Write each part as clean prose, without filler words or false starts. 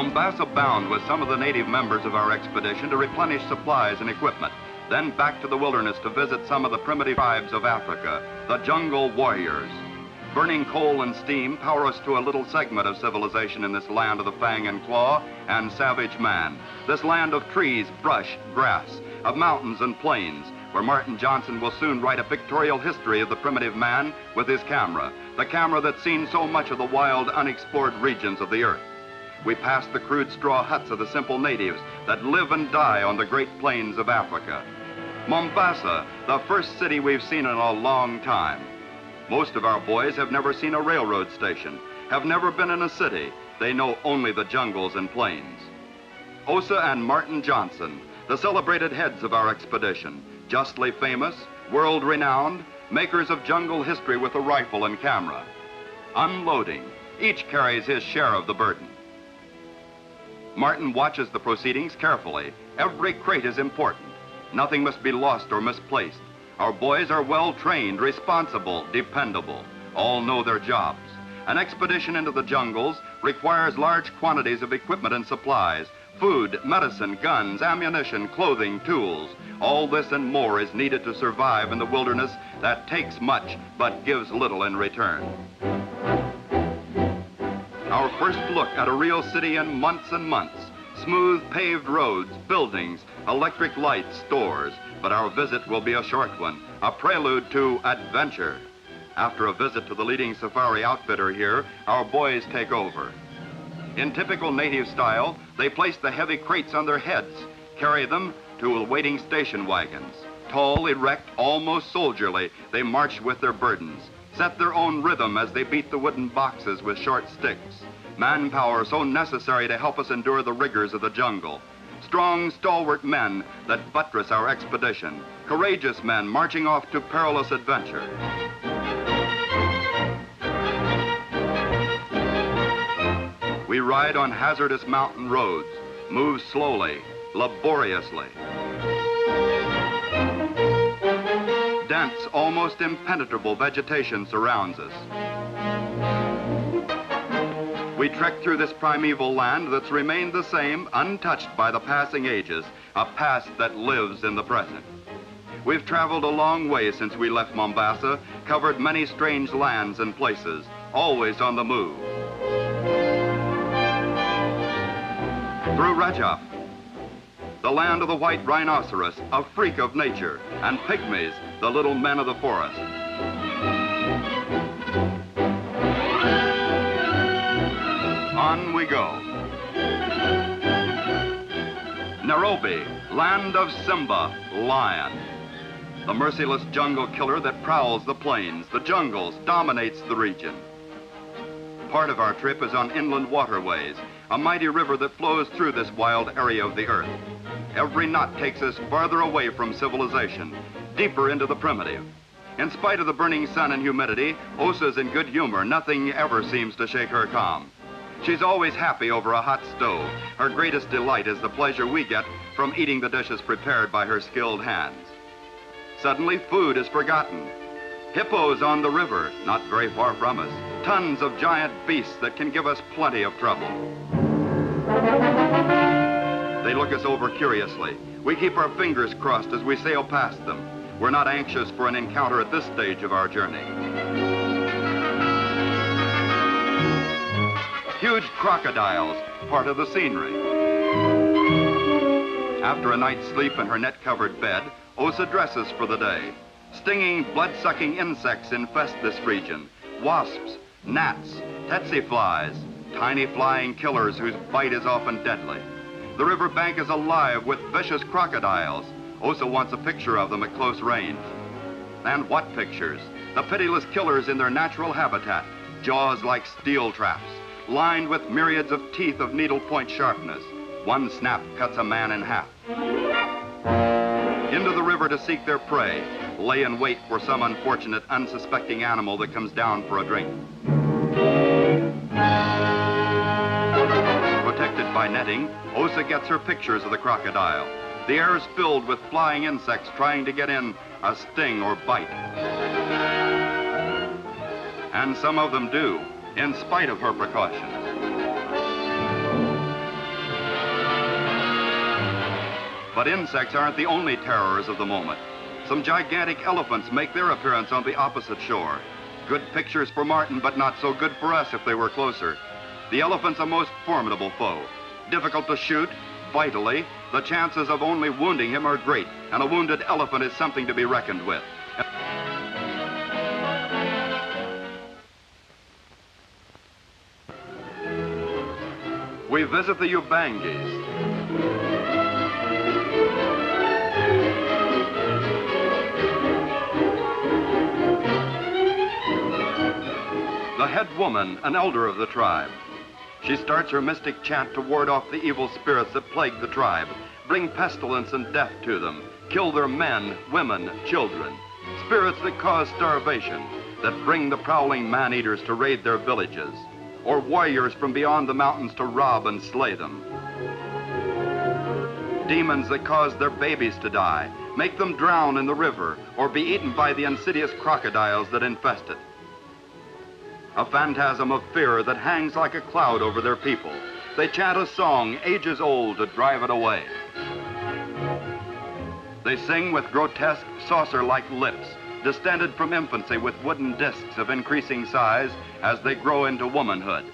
Mombasa bound with some of the native members of our expedition to replenish supplies and equipment, then back to the wilderness to visit some of the primitive tribes of Africa, the jungle warriors. Burning coal and steam power us to a little segment of civilization in this land of the fang and claw and savage man. This land of trees, brush, grass, of mountains and plains, where Martin Johnson will soon write a pictorial history of the primitive man with his camera, the camera that's seen so much of the wild, unexplored regions of the earth. We pass the crude straw huts of the simple natives that live and die on the great plains of Africa. Mombasa, the first city we've seen in a long time. Most of our boys have never seen a railroad station, have never been in a city. They know only the jungles and plains. Osa and Martin Johnson, the celebrated heads of our expedition, justly famous, world-renowned, makers of jungle history with a rifle and camera. Unloading, each carries his share of the burden. Martin watches the proceedings carefully. Every crate is important. Nothing must be lost or misplaced. Our boys are well-trained, responsible, dependable. All know their jobs. An expedition into the jungles requires large quantities of equipment and supplies, food, medicine, guns, ammunition, clothing, tools. All this and more is needed to survive in the wilderness that takes much but gives little in return. Our first look at a real city in months and months. Smooth paved roads, buildings, electric lights, stores. But our visit will be a short one, a prelude to adventure. After a visit to the leading safari outfitter here, our boys take over. In typical native style, they place the heavy crates on their heads, carry them to waiting station wagons. Tall, erect, almost soldierly, they march with their burdens, set their own rhythm as they beat the wooden boxes with short sticks. Manpower so necessary to help us endure the rigors of the jungle. Strong, stalwart men that buttress our expedition. Courageous men marching off to perilous adventure. We ride on hazardous mountain roads, move slowly, laboriously. Dense, almost impenetrable vegetation surrounds us. We trek through this primeval land that's remained the same, untouched by the passing ages, a past that lives in the present. We've traveled a long way since we left Mombasa, covered many strange lands and places, always on the move. Through Rajaf, the land of the white rhinoceros, a freak of nature, and pygmies, the little men of the forest. On we go. Nairobi, land of Simba, lion. The merciless jungle killer that prowls the plains, the jungles, dominates the region. Part of our trip is on inland waterways, a mighty river that flows through this wild area of the earth. Every knot takes us farther away from civilization, deeper into the primitive. In spite of the burning sun and humidity, Osa's in good humor. Nothing ever seems to shake her calm. She's always happy over a hot stove. Her greatest delight is the pleasure we get from eating the dishes prepared by her skilled hands. Suddenly, food is forgotten. Hippos on the river, not very far from us. Tons of giant beasts that can give us plenty of trouble. They look us over curiously. We keep our fingers crossed as we sail past them. We're not anxious for an encounter at this stage of our journey. Huge crocodiles, part of the scenery. After a night's sleep in her net-covered bed, Osa dresses for the day. Stinging, blood-sucking insects infest this region. Wasps, gnats, tsetse flies, tiny flying killers whose bite is often deadly. The riverbank is alive with vicious crocodiles. Osa wants a picture of them at close range. And what pictures? The pitiless killers in their natural habitat, jaws like steel traps, lined with myriads of teeth of needle-point sharpness. One snap cuts a man in half. Into the river to seek their prey, lay in wait for some unfortunate, unsuspecting animal that comes down for a drink. Protected by netting, Osa gets her pictures of the crocodile. The air is filled with flying insects trying to get in a sting or bite. And some of them do, in spite of her precautions. But insects aren't the only terrors of the moment. Some gigantic elephants make their appearance on the opposite shore. Good pictures for Martin, but not so good for us if they were closer. The elephant's a most formidable foe. Difficult to shoot, vitally, the chances of only wounding him are great, and a wounded elephant is something to be reckoned with. We visit the Ubangis. The head woman, an elder of the tribe. She starts her mystic chant to ward off the evil spirits that plague the tribe, bring pestilence and death to them, kill their men, women, children. Spirits that cause starvation, that bring the prowling man-eaters to raid their villages, or warriors from beyond the mountains to rob and slay them. Demons that cause their babies to die, make them drown in the river, or be eaten by the insidious crocodiles that infest it. A phantasm of fear that hangs like a cloud over their people. They chant a song ages old to drive it away. They sing with grotesque, saucer-like lips, distended from infancy with wooden discs of increasing size as they grow into womanhood.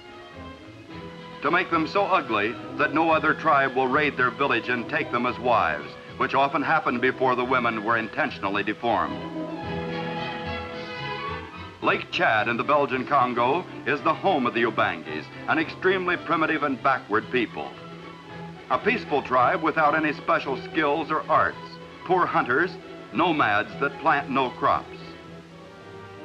To make them so ugly that no other tribe will raid their village and take them as wives, which often happened before the women were intentionally deformed. Lake Chad in the Belgian Congo is the home of the Ubangis, an extremely primitive and backward people. A peaceful tribe without any special skills or arts, poor hunters, nomads that plant no crops.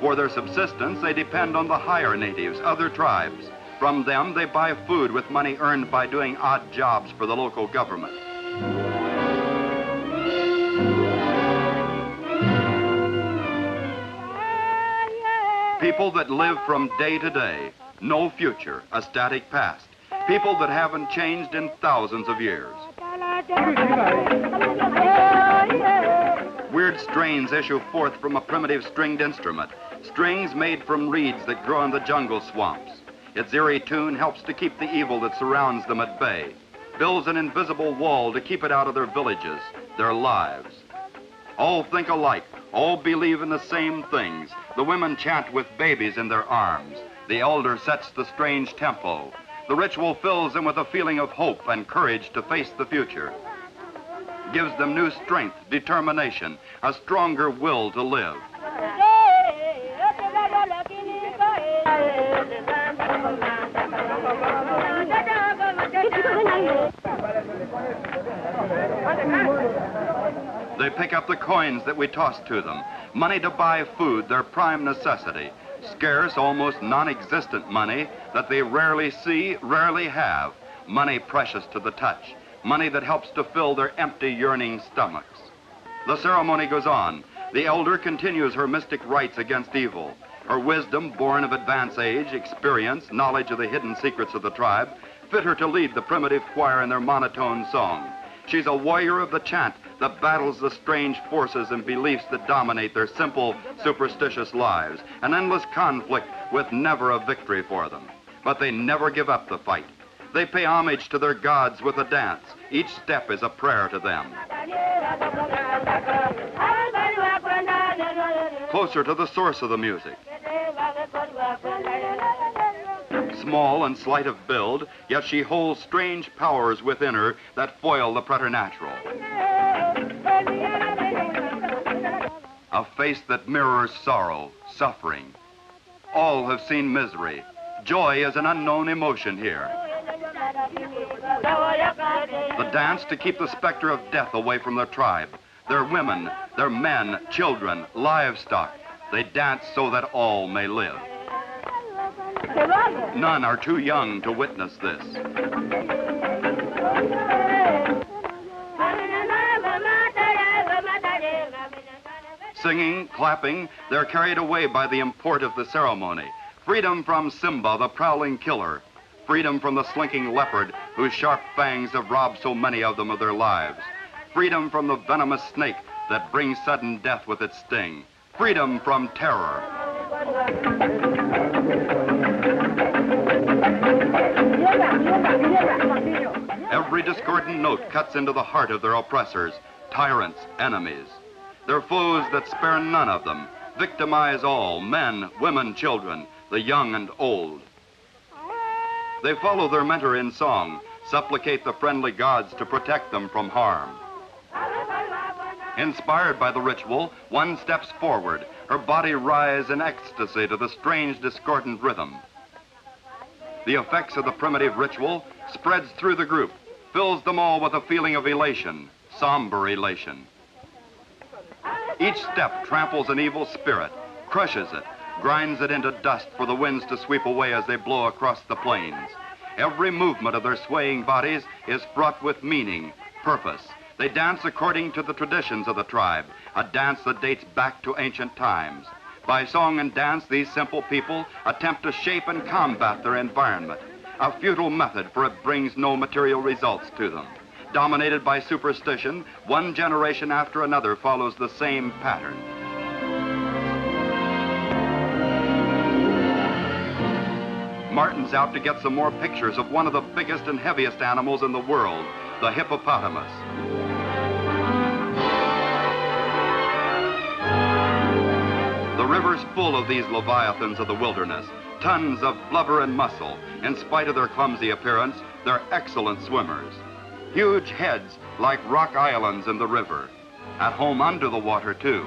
For their subsistence, they depend on the higher natives, other tribes. From them, they buy food with money earned by doing odd jobs for the local government. People that live from day to day, no future, a static past. People that haven't changed in thousands of years. Weird strains issue forth from a primitive stringed instrument, strings made from reeds that grow in the jungle swamps. Its eerie tune helps to keep the evil that surrounds them at bay, builds an invisible wall to keep it out of their villages, their lives. All think alike, all believe in the same things. The women chant with babies in their arms. The elder sets the strange tempo. The ritual fills them with a feeling of hope and courage to face the future. Gives them new strength, determination, a stronger will to live. They pick up the coins that we toss to them, money to buy food, their prime necessity, scarce, almost non-existent money that they rarely see, rarely have, money precious to the touch, money that helps to fill their empty, yearning stomachs. The ceremony goes on. The elder continues her mystic rites against evil. Her wisdom, born of advanced age, experience, knowledge of the hidden secrets of the tribe, fit her to lead the primitive choir in their monotone song. She's a warrior of the chant that battles the strange forces and beliefs that dominate their simple, superstitious lives, an endless conflict with never a victory for them. But they never give up the fight. They pay homage to their gods with a dance. Each step is a prayer to them. Closer to the source of the music. Small and slight of build, yet she holds strange powers within her that foil the preternatural. A face that mirrors sorrow, suffering. All have seen misery. Joy is an unknown emotion here. The dance to keep the specter of death away from their tribe. Their women, their men, children, livestock. They dance so that all may live. None are too young to witness this. Singing, clapping, they're carried away by the import of the ceremony. Freedom from Simba, the prowling killer. Freedom from the slinking leopard, whose sharp fangs have robbed so many of them of their lives. Freedom from the venomous snake that brings sudden death with its sting. Freedom from terror. Every discordant note cuts into the heart of their oppressors, tyrants, enemies. They're foes that spare none of them, victimize all, men, women, children, the young and old. They follow their mentor in song, supplicate the friendly gods to protect them from harm. Inspired by the ritual, one steps forward, her body writhes in ecstasy to the strange discordant rhythm. The effects of the primitive ritual spreads through the group, fills them all with a feeling of elation, somber elation. Each step tramples an evil spirit, crushes it, grinds it into dust for the winds to sweep away as they blow across the plains. Every movement of their swaying bodies is fraught with meaning, purpose. They dance according to the traditions of the tribe, a dance that dates back to ancient times. By song and dance, these simple people attempt to shape and combat their environment, a futile method, for it brings no material results to them. Dominated by superstition, one generation after another follows the same pattern. Martin's out to get some more pictures of one of the biggest and heaviest animals in the world, the hippopotamus. The river's full of these leviathans of the wilderness, tons of blubber and muscle. In spite of their clumsy appearance, they're excellent swimmers. Huge heads like rock islands in the river, at home under the water too.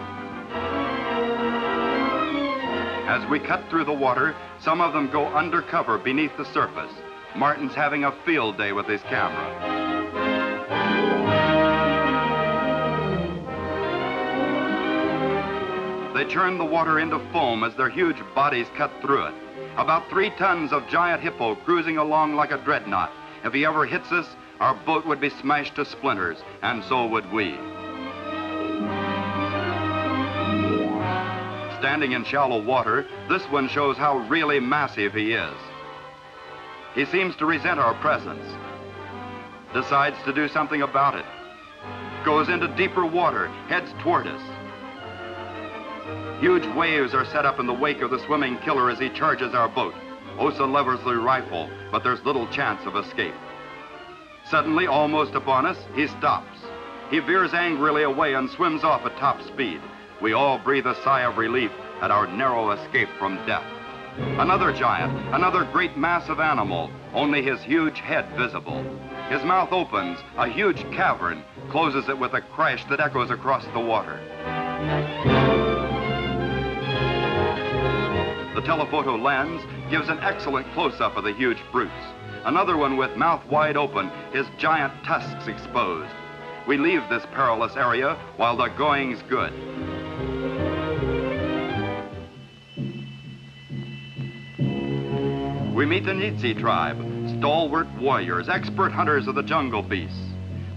As we cut through the water, some of them go undercover beneath the surface. Martin's having a field day with his camera. They churn the water into foam as their huge bodies cut through it. About 3 tons of giant hippo cruising along like a dreadnought. If he ever hits us, our boat would be smashed to splinters, and so would we. Standing in shallow water, this one shows how really massive he is. He seems to resent our presence, decides to do something about it, goes into deeper water, heads toward us. Huge waves are set up in the wake of the swimming killer as he charges our boat. Osa levers the rifle, but there's little chance of escape. Suddenly, almost upon us, he stops. He veers angrily away and swims off at top speed. We all breathe a sigh of relief at our narrow escape from death. Another giant, another great massive animal, only his huge head visible. His mouth opens, a huge cavern, closes it with a crash that echoes across the water. The telephoto lens gives an excellent close-up of the huge brutes. Another one with mouth wide open, his giant tusks exposed. We leave this perilous area while the going's good. We meet the Nitsi tribe, stalwart warriors, expert hunters of the jungle beasts.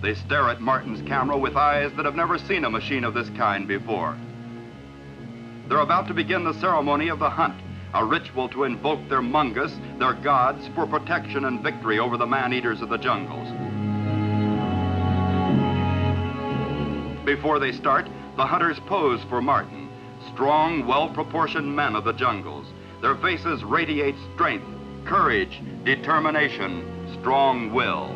They stare at Martin's camera with eyes that have never seen a machine of this kind before. They're about to begin the ceremony of the hunt, a ritual to invoke their mungus, their gods, for protection and victory over the man-eaters of the jungles. Before they start, the hunters pose for Martin, strong, well-proportioned men of the jungles. Their faces radiate strength, courage, determination, strong will.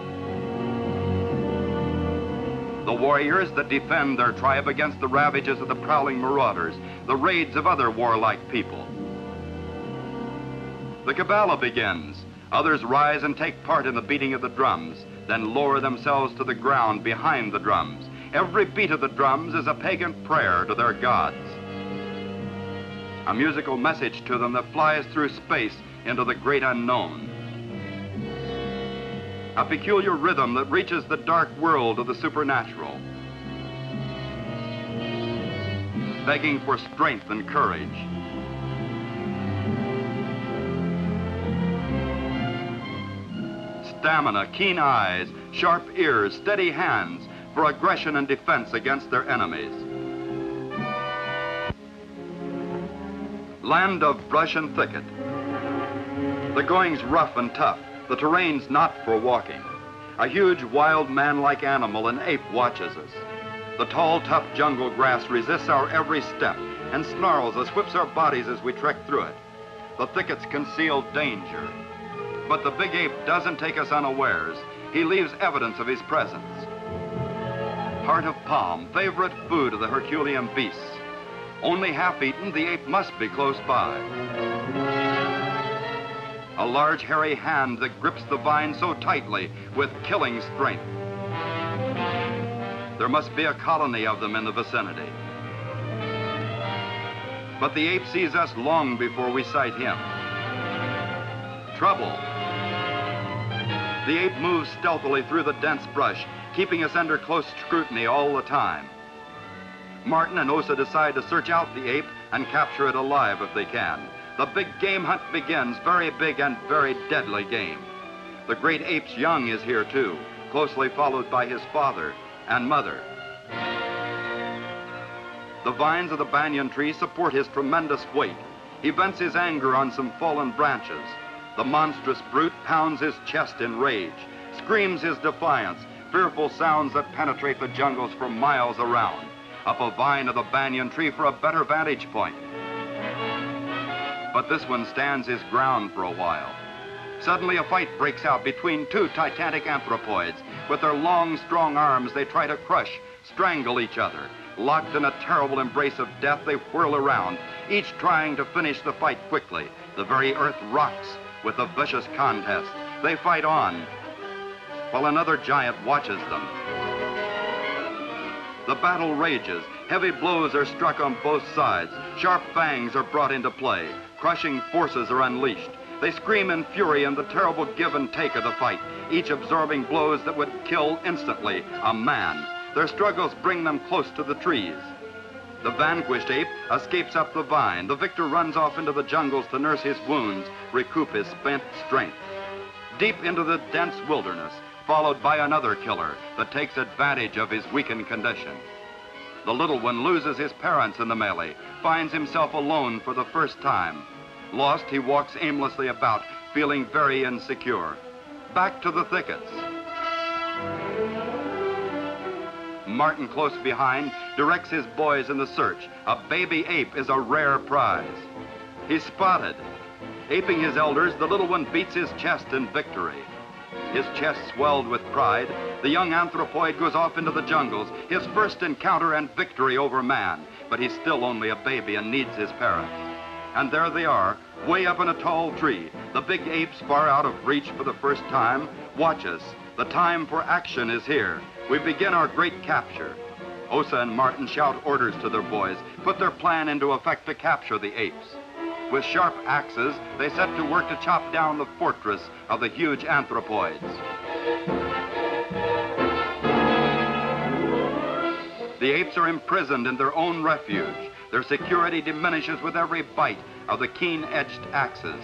The warriors that defend their tribe against the ravages of the prowling marauders, the raids of other warlike people. The Kabbalah begins. Others rise and take part in the beating of the drums, then lower themselves to the ground behind the drums. Every beat of the drums is a pagan prayer to their gods. A musical message to them that flies through space into the great unknown. A peculiar rhythm that reaches the dark world of the supernatural, begging for strength and courage. Stamina, keen eyes, sharp ears, steady hands for aggression and defense against their enemies. Land of brush and thicket. The going's rough and tough. The terrain's not for walking. A huge, wild, man-like animal, an ape, watches us. The tall, tough jungle grass resists our every step and snarls us, whips our bodies as we trek through it. The thickets conceal danger. But the big ape doesn't take us unawares. He leaves evidence of his presence. Heart of palm, favorite food of the Herculean beasts. Only half-eaten, the ape must be close by. A large hairy hand that grips the vine so tightly with killing strength. There must be a colony of them in the vicinity. But the ape sees us long before we sight him. Trouble. The ape moves stealthily through the dense brush, keeping us under close scrutiny all the time. Martin and Osa decide to search out the ape and capture it alive if they can. The big game hunt begins, very big and very deadly game. The great ape's young is here too, closely followed by his father and mother. The vines of the banyan tree support his tremendous weight. He vents his anger on some fallen branches. The monstrous brute pounds his chest in rage, screams his defiance, fearful sounds that penetrate the jungles for miles around. Up a vine of the banyan tree for a better vantage point. But this one stands his ground for a while. Suddenly a fight breaks out between two titanic anthropoids. With their long, strong arms, they try to crush, strangle each other. Locked in a terrible embrace of death, they whirl around, each trying to finish the fight quickly. The very earth rocks with the vicious contest. They fight on, while another giant watches them. The battle rages. Heavy blows are struck on both sides. Sharp fangs are brought into play. Crushing forces are unleashed. They scream in fury in the terrible give and take of the fight, each absorbing blows that would kill instantly a man. Their struggles bring them close to the trees. The vanquished ape escapes up the vine. The victor runs off into the jungles to nurse his wounds, recoup his spent strength. Deep into the dense wilderness, followed by another killer that takes advantage of his weakened condition. The little one loses his parents in the melee, finds himself alone for the first time. Lost, he walks aimlessly about, feeling very insecure. Back to the thickets. Martin, close behind, directs his boys in the search. A baby ape is a rare prize. He's spotted. Aping his elders, the little one beats his chest in victory. His chest swelled with pride, the young anthropoid goes off into the jungles, his first encounter and victory over man. But he's still only a baby and needs his parents. And there they are, way up in a tall tree. The big apes, far out of reach for the first time, watch us. The time for action is here. We begin our great capture. Osa and Martin shout orders to their boys, put their plan into effect to capture the apes. With sharp axes, they set to work to chop down the fortress of the huge anthropoids. The apes are imprisoned in their own refuge. Their security diminishes with every bite of the keen-edged axes.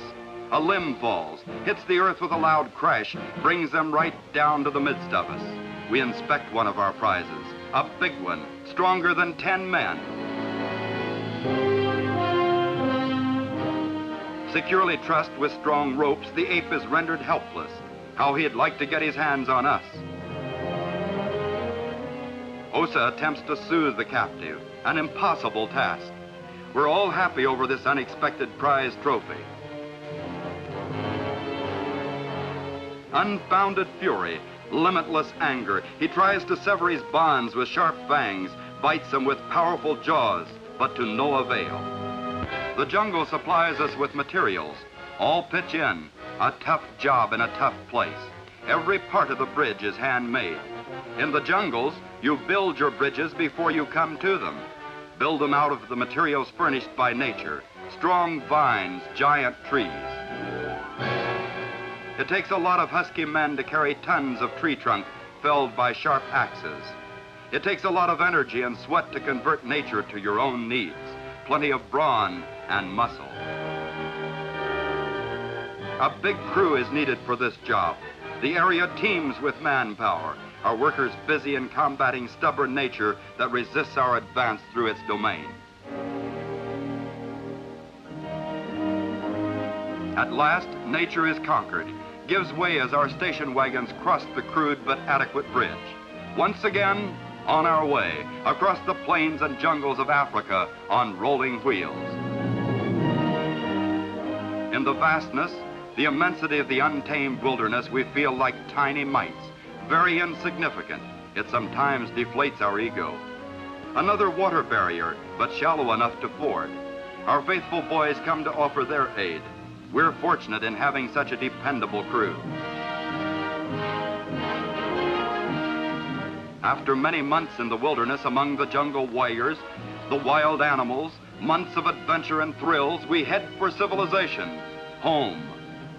A limb falls, hits the earth with a loud crash, brings them right down to the midst of us. We inspect one of our prizes, a big one, stronger than 10 men. Securely trussed with strong ropes, the ape is rendered helpless. How he'd like to get his hands on us. Osa attempts to soothe the captive, an impossible task. We're all happy over this unexpected prize trophy. Unbounded fury, limitless anger. He tries to sever his bonds with sharp fangs, bites them with powerful jaws, but to no avail. The jungle supplies us with materials. All pitch in. A tough job in a tough place. Every part of the bridge is handmade. In the jungles, you build your bridges before you come to them. Build them out of the materials furnished by nature. Strong vines, giant trees. It takes a lot of husky men to carry tons of tree trunk felled by sharp axes. It takes a lot of energy and sweat to convert nature to your own needs. Plenty of brawn and muscle. A big crew is needed for this job. The area teems with manpower. Our workers busy in combating stubborn nature that resists our advance through its domain. At last, nature is conquered, gives way as our station wagons cross the crude but adequate bridge. Once again, on our way, across the plains and jungles of Africa on rolling wheels. In the vastness, the immensity of the untamed wilderness, we feel like tiny mites, very insignificant. It sometimes deflates our ego. Another water barrier, but shallow enough to ford. Our faithful boys come to offer their aid. We're fortunate in having such a dependable crew. After many months in the wilderness among the jungle warriors, the wild animals, months of adventure and thrills, we head for civilization, home,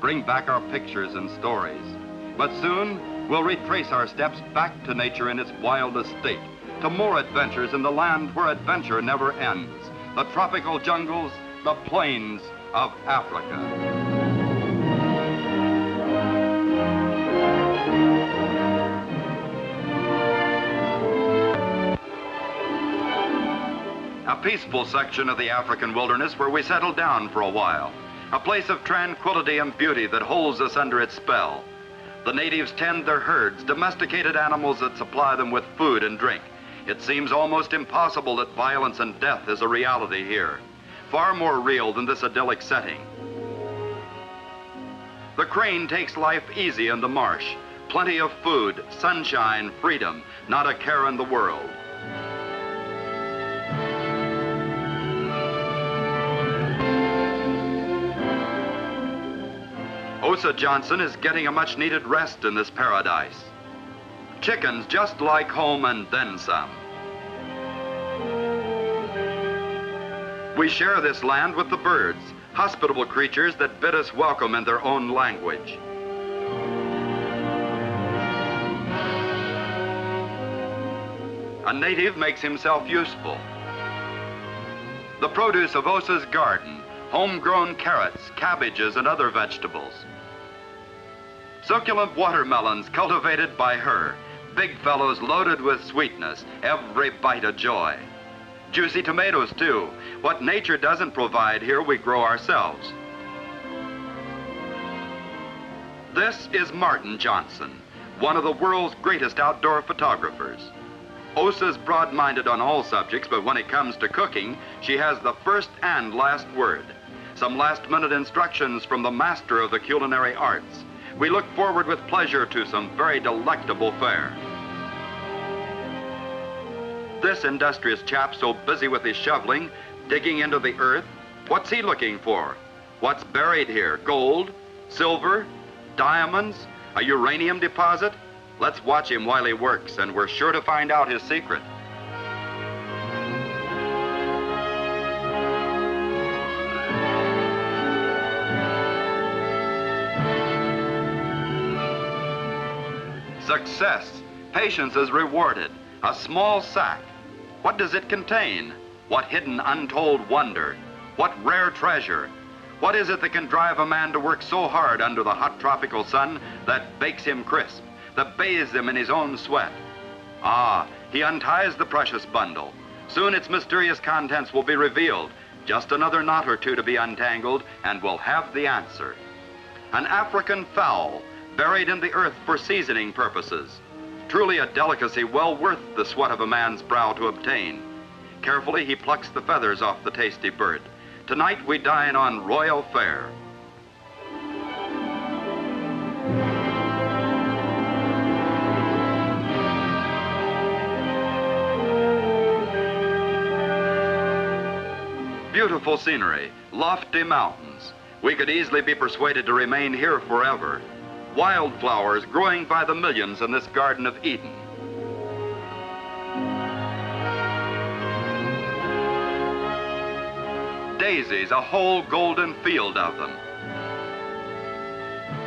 bring back our pictures and stories. But soon, we'll retrace our steps back to nature in its wildest state, to more adventures in the land where adventure never ends, the tropical jungles, the plains of Africa. A peaceful section of the African wilderness where we settle down for a while. A place of tranquility and beauty that holds us under its spell. The natives tend their herds, domesticated animals that supply them with food and drink. It seems almost impossible that violence and death is a reality here. Far more real than this idyllic setting. The crane takes life easy in the marsh. Plenty of food, sunshine, freedom, not a care in the world. Osa Johnson is getting a much-needed rest in this paradise. Chickens just like home and then some. We share this land with the birds, hospitable creatures that bid us welcome in their own language. A native makes himself useful. The produce of Osa's garden, homegrown carrots, cabbages, and other vegetables. Succulent watermelons cultivated by her, big fellows loaded with sweetness, every bite a joy. Juicy tomatoes too. What nature doesn't provide here, we grow ourselves. This is Martin Johnson, one of the world's greatest outdoor photographers. Osa's broad-minded on all subjects, but when it comes to cooking, she has the first and last word. Some last-minute instructions from the master of the culinary arts. We look forward with pleasure to some very delectable fare. This industrious chap so busy with his shoveling, digging into the earth, what's he looking for? What's buried here? Gold? Silver? Diamonds? A uranium deposit? Let's watch him while he works, and we're sure to find out his secret. Success. Patience is rewarded. A small sack. What does it contain? What hidden, untold wonder? What rare treasure? What is it that can drive a man to work so hard under the hot tropical sun that bakes him crisp, that bathes him in his own sweat? Ah, he unties the precious bundle. Soon its mysterious contents will be revealed. Just another knot or two to be untangled, and we'll have the answer. An African fowl, buried in the earth for seasoning purposes. Truly a delicacy well worth the sweat of a man's brow to obtain. Carefully he plucks the feathers off the tasty bird. Tonight we dine on royal fare. Beautiful scenery, lofty mountains. We could easily be persuaded to remain here forever. Wildflowers growing by the millions in this Garden of Eden. Daisies, a whole golden field of them.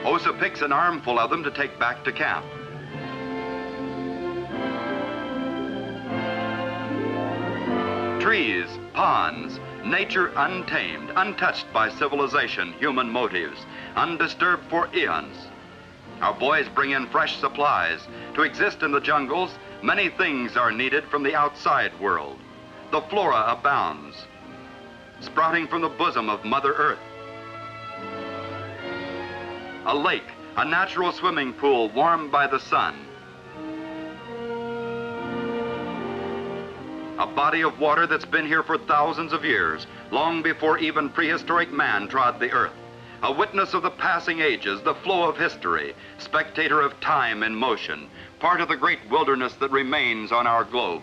Osa picks an armful of them to take back to camp. Trees, ponds, nature untamed, untouched by civilization, human motives, undisturbed for eons. Our boys bring in fresh supplies. To exist in the jungles, many things are needed from the outside world. The flora abounds, sprouting from the bosom of Mother Earth. A lake, a natural swimming pool warmed by the sun. A body of water that's been here for thousands of years, long before even prehistoric man trod the earth. A witness of the passing ages, the flow of history, spectator of time in motion, part of the great wilderness that remains on our globe,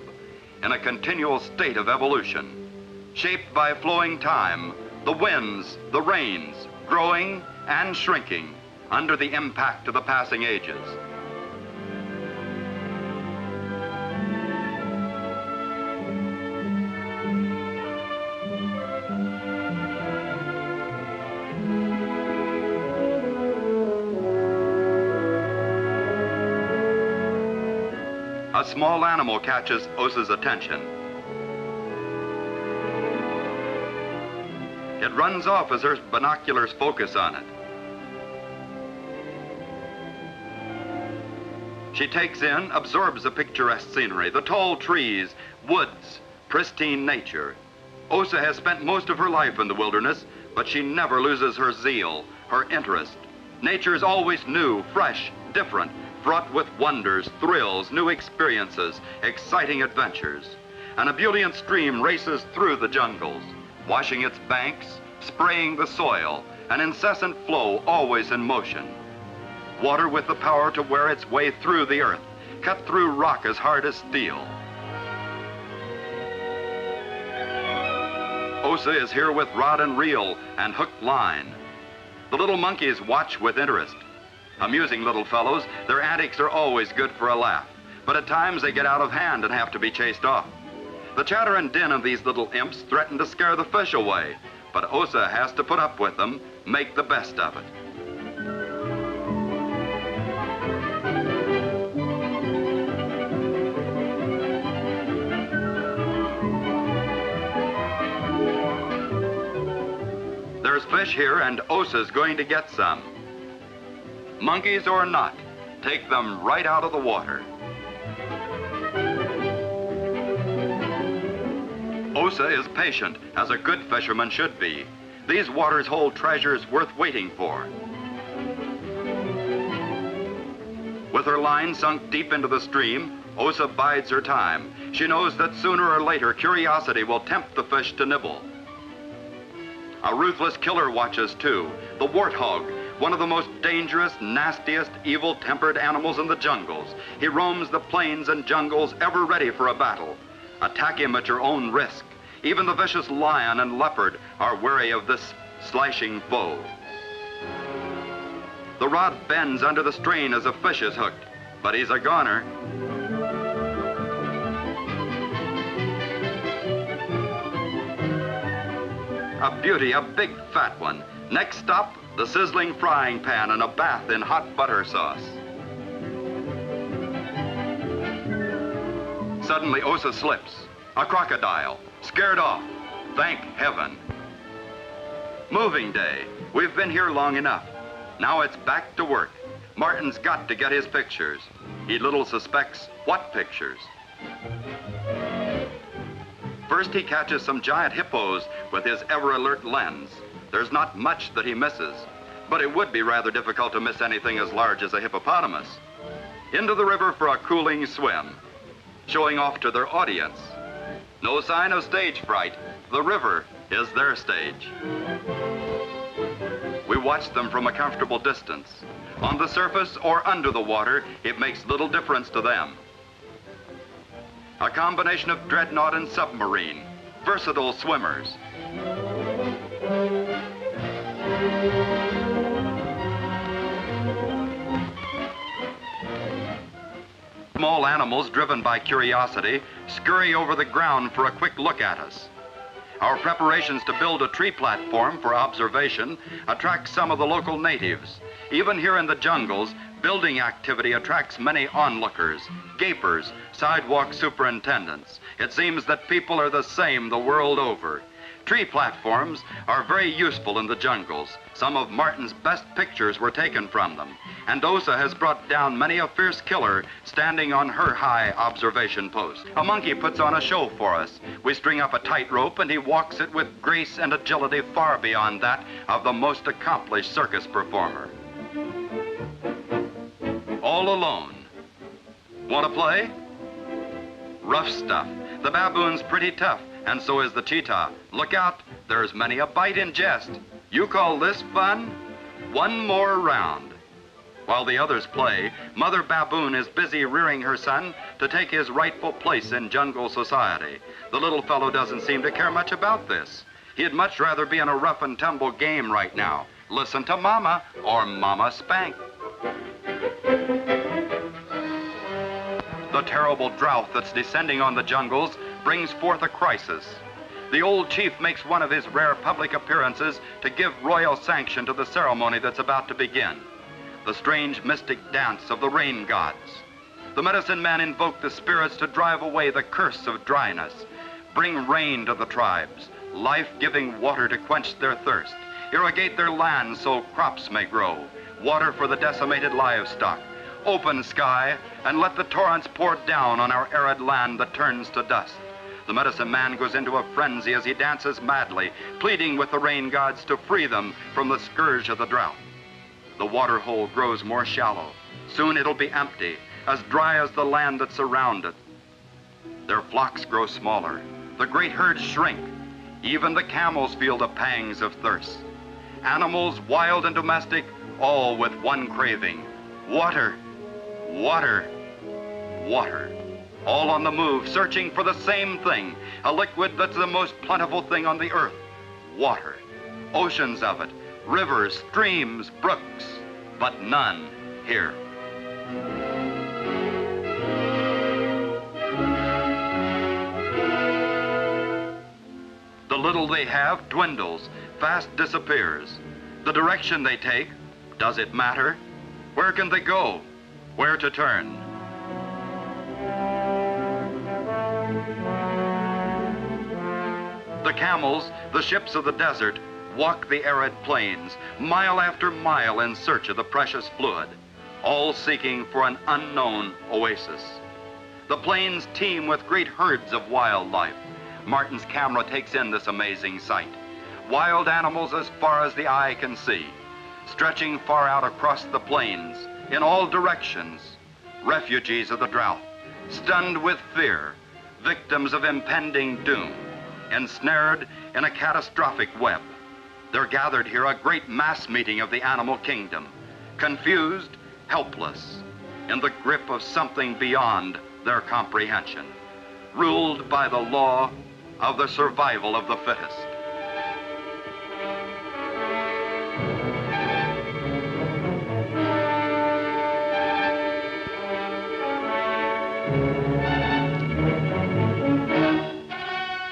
in a continual state of evolution, shaped by flowing time, the winds, the rains, growing and shrinking under the impact of the passing ages. A small animal catches Osa's attention. It runs off as her binoculars focus on it. She takes in, absorbs the picturesque scenery, the tall trees, woods, pristine nature. Osa has spent most of her life in the wilderness, but she never loses her zeal, her interest. Nature is always new, fresh, different, fraught with wonders, thrills, new experiences, exciting adventures. An ebullient stream races through the jungles, washing its banks, spraying the soil, an incessant flow always in motion. Water with the power to wear its way through the earth, cut through rock as hard as steel. Osa is here with rod and reel and hooked line. The little monkeys watch with interest. Amusing little fellows, their antics are always good for a laugh, but at times they get out of hand and have to be chased off. The chatter and din of these little imps threaten to scare the fish away, but Osa has to put up with them, make the best of it. There's fish here and Osa's going to get some. Monkeys or not, take them right out of the water. Osa is patient, as a good fisherman should be. These waters hold treasures worth waiting for. With her line sunk deep into the stream, Osa bides her time. She knows that sooner or later curiosity will tempt the fish to nibble. A ruthless killer watches too, the warthog, one of the most dangerous, nastiest, evil-tempered animals in the jungles. He roams the plains and jungles ever ready for a battle. Attack him at your own risk. Even the vicious lion and leopard are wary of this slashing foe. The rod bends under the strain as a fish is hooked, but he's a goner. A beauty, a big fat one. Next stop, the sizzling frying pan and a bath in hot butter sauce. Suddenly Osa slips. A crocodile, scared off. Thank heaven. Moving day. We've been here long enough. Now it's back to work. Martin's got to get his pictures. He little suspects what pictures. First he catches some giant hippos with his ever-alert lens. There's not much that he misses, but it would be rather difficult to miss anything as large as a hippopotamus. Into the river for a cooling swim, showing off to their audience. No sign of stage fright. The river is their stage. We watch them from a comfortable distance. On the surface or under the water, it makes little difference to them. A combination of dreadnought and submarine, versatile swimmers. Small animals driven by curiosity scurry over the ground for a quick look at us. Our preparations to build a tree platform for observation attract some of the local natives. Even here in the jungles, building activity attracts many onlookers, gapers, sidewalk superintendents. It seems that people are the same the world over. Tree platforms are very useful in the jungles. Some of Martin's best pictures were taken from them, and Osa has brought down many a fierce killer standing on her high observation post. A monkey puts on a show for us. We string up a tightrope and he walks it with grace and agility far beyond that of the most accomplished circus performer. All alone. Want to play? Rough stuff. The baboon's pretty tough, and so is the cheetah. Look out, there's many a bite in jest. You call this fun? One more round. While the others play, Mother Baboon is busy rearing her son to take his rightful place in jungle society. The little fellow doesn't seem to care much about this. He'd much rather be in a rough and tumble game right now. Listen to Mama, or Mama spank. The terrible drought that's descending on the jungles brings forth a crisis. The old chief makes one of his rare public appearances to give royal sanction to the ceremony that's about to begin. The strange mystic dance of the rain gods. The medicine men invoke the spirits to drive away the curse of dryness, bring rain to the tribes, life-giving water to quench their thirst, irrigate their lands so crops may grow, water for the decimated livestock, open sky, and let the torrents pour down on our arid land that turns to dust. The medicine man goes into a frenzy as he dances madly, pleading with the rain gods to free them from the scourge of the drought. The water hole grows more shallow. Soon it'll be empty, as dry as the land that surrounds it. Their flocks grow smaller. The great herds shrink. Even the camels feel the pangs of thirst. Animals, wild and domestic, all with one craving: water, water, water. All on the move, searching for the same thing, a liquid that's the most plentiful thing on the earth: water. Oceans of it, rivers, streams, brooks, but none here. The little they have dwindles, fast disappears. The direction they take, does it matter? Where can they go? Where to turn? The camels, the ships of the desert, walk the arid plains, mile after mile in search of the precious fluid, all seeking for an unknown oasis. The plains teem with great herds of wildlife. Martin's camera takes in this amazing sight. Wild animals as far as the eye can see, stretching far out across the plains, in all directions. Refugees of the drought, stunned with fear, victims of impending doom, ensnared in a catastrophic web. They're gathered here, a great mass meeting of the animal kingdom, confused, helpless, in the grip of something beyond their comprehension, ruled by the law of the survival of the fittest.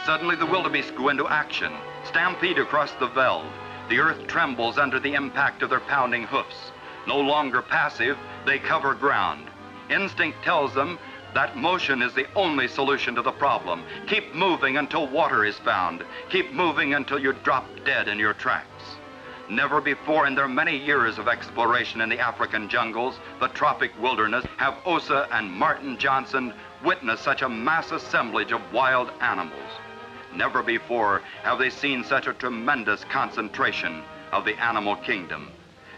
Suddenly the wildebeest go into action, stampede across the veldt. The earth trembles under the impact of their pounding hoofs. No longer passive, they cover ground. Instinct tells them that motion is the only solution to the problem. Keep moving until water is found. Keep moving until you drop dead in your tracks. Never before in their many years of exploration in the African jungles, the tropic wilderness, have Osa and Martin Johnson witnessed such a mass assemblage of wild animals. Never before have they seen such a tremendous concentration of the animal kingdom.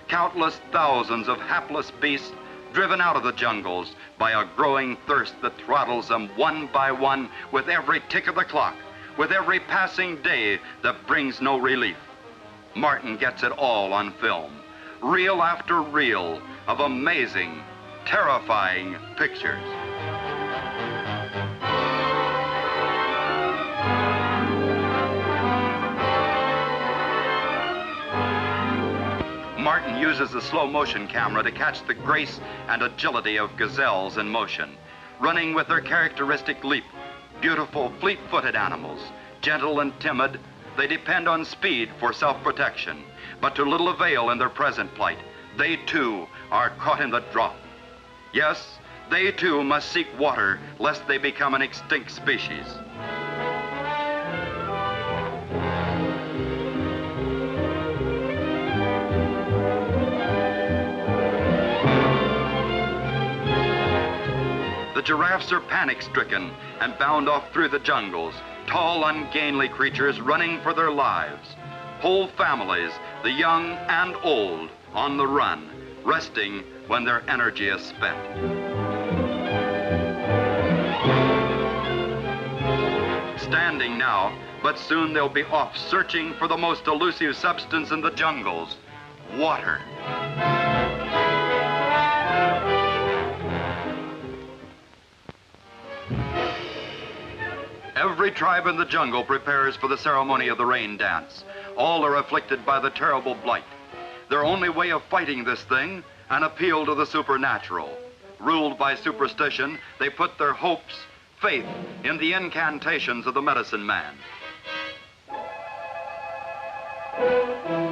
Countless thousands of hapless beasts driven out of the jungles by a growing thirst that throttles them one by one with every tick of the clock, with every passing day that brings no relief. Martin gets it all on film, reel after reel of amazing, terrifying pictures. Martin uses the slow motion camera to catch the grace and agility of gazelles in motion, running with their characteristic leap. Beautiful, fleet-footed animals, gentle and timid, they depend on speed for self-protection, but to little avail in their present plight. They too are caught in the drought. Yes, they too must seek water lest they become an extinct species. The giraffes are panic-stricken and bound off through the jungles, tall, ungainly creatures running for their lives. Whole families, the young and old, on the run, resting when their energy is spent. Standing now, but soon they'll be off searching for the most elusive substance in the jungles, water. Every tribe in the jungle prepares for the ceremony of the rain dance. All are afflicted by the terrible blight. Their only way of fighting this thing, an appeal to the supernatural. Ruled by superstition, they put their hopes, faith, in the incantations of the medicine man.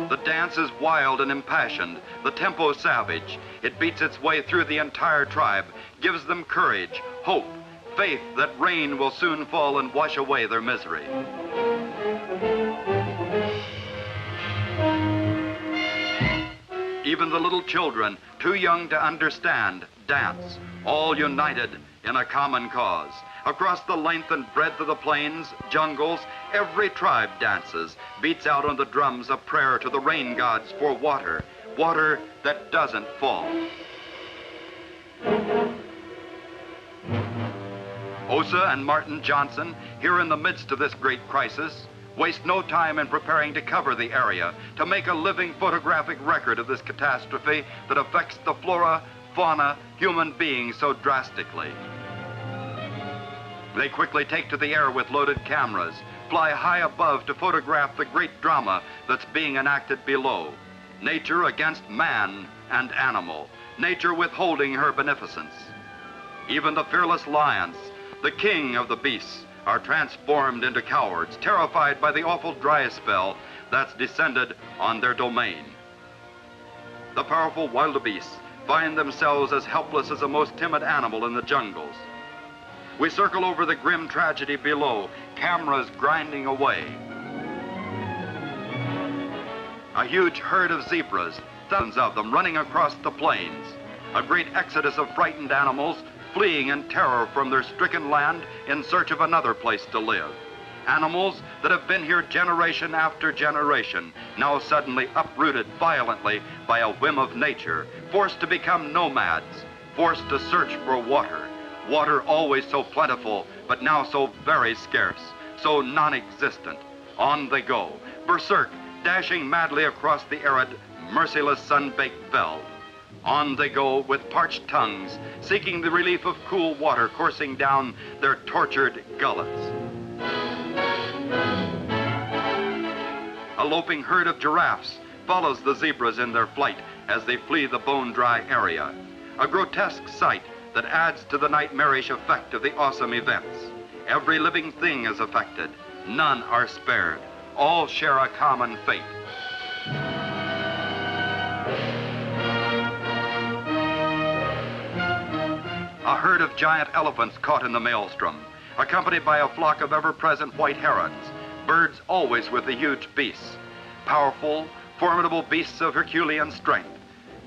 The dance is wild and impassioned, the tempo savage. It beats its way through the entire tribe, gives them courage, hope, faith that rain will soon fall and wash away their misery. Even the little children, too young to understand, dance, all united in a common cause. Across the length and breadth of the plains, jungles, every tribe dances, beats out on the drums a prayer to the rain gods for water, water that doesn't fall. Osa and Martin Johnson, here in the midst of this great crisis, waste no time in preparing to cover the area, to make a living photographic record of this catastrophe that affects the flora, fauna, human beings so drastically. They quickly take to the air with loaded cameras, fly high above to photograph the great drama that's being enacted below. Nature against man and animal, nature withholding her beneficence. Even the fearless lions, the king of the beasts, are transformed into cowards, terrified by the awful dry spell that's descended on their domain. The powerful wildebeests find themselves as helpless as the most timid animal in the jungles. We circle over the grim tragedy below, cameras grinding away. A huge herd of zebras, thousands of them running across the plains. A great exodus of frightened animals fleeing in terror from their stricken land in search of another place to live. Animals that have been here generation after generation, now suddenly uprooted violently by a whim of nature, forced to become nomads, forced to search for water. Water always so plentiful, but now so very scarce, so non-existent. On they go, berserk, dashing madly across the arid, merciless sun-baked veld. On they go with parched tongues, seeking the relief of cool water coursing down their tortured gullets. A loping herd of giraffes follows the zebras in their flight as they flee the bone-dry area. A grotesque sight that adds to the nightmarish effect of the awesome events. Every living thing is affected. None are spared. All share a common fate. A herd of giant elephants caught in the maelstrom, accompanied by a flock of ever-present white herons, birds always with the huge beasts, powerful, formidable beasts of Herculean strength.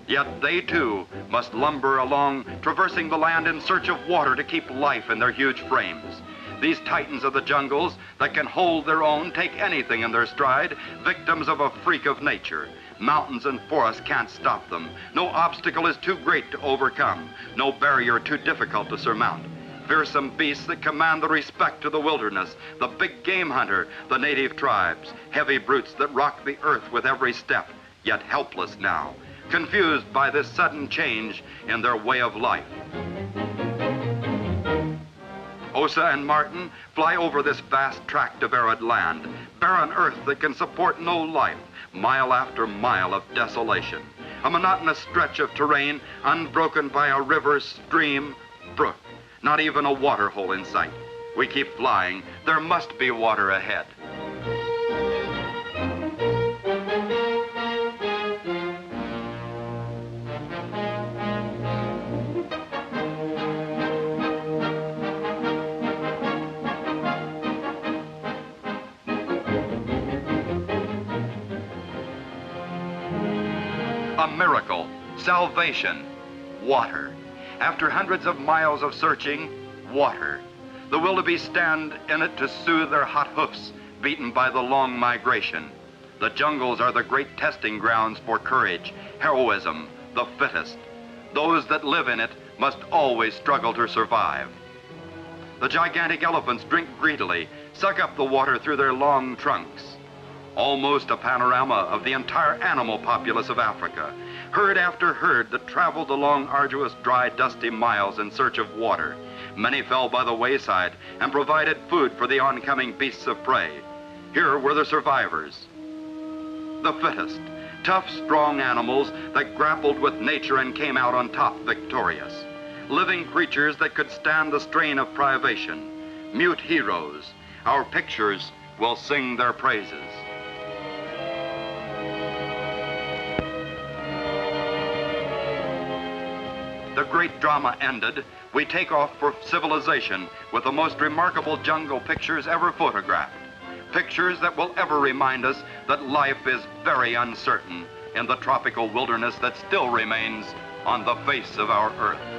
Yet they too must lumber along, traversing the land in search of water to keep life in their huge frames. These titans of the jungles that can hold their own, take anything in their stride, victims of a freak of nature. Mountains and forests can't stop them. No obstacle is too great to overcome, no barrier too difficult to surmount. Fearsome beasts that command the respect of the wilderness, the big game hunter, the native tribes, heavy brutes that rock the earth with every step, yet helpless now, confused by this sudden change in their way of life. Osa and Martin fly over this vast tract of arid land, barren earth that can support no life, mile after mile of desolation. A monotonous stretch of terrain unbroken by a river, stream, brook. Not even a water hole in sight. We keep flying. There must be water ahead. A miracle, salvation, water. After hundreds of miles of searching, water. The wildebeest stand in it to soothe their hot hoofs, beaten by the long migration. The jungles are the great testing grounds for courage, heroism, the fittest. Those that live in it must always struggle to survive. The gigantic elephants drink greedily, suck up the water through their long trunks. almost a panorama of the entire animal populace of Africa. Herd after herd that traveled along arduous, dry, dusty miles in search of water. Many fell by the wayside and provided food for the oncoming beasts of prey. Here were the survivors, the fittest, tough, strong animals that grappled with nature and came out on top victorious. Living creatures that could stand the strain of privation. Mute heroes. Our pictures will sing their praises. The great drama ended. We take off for civilization with the most remarkable jungle pictures ever photographed. Pictures that will ever remind us that life is very uncertain in the tropical wilderness that still remains on the face of our earth.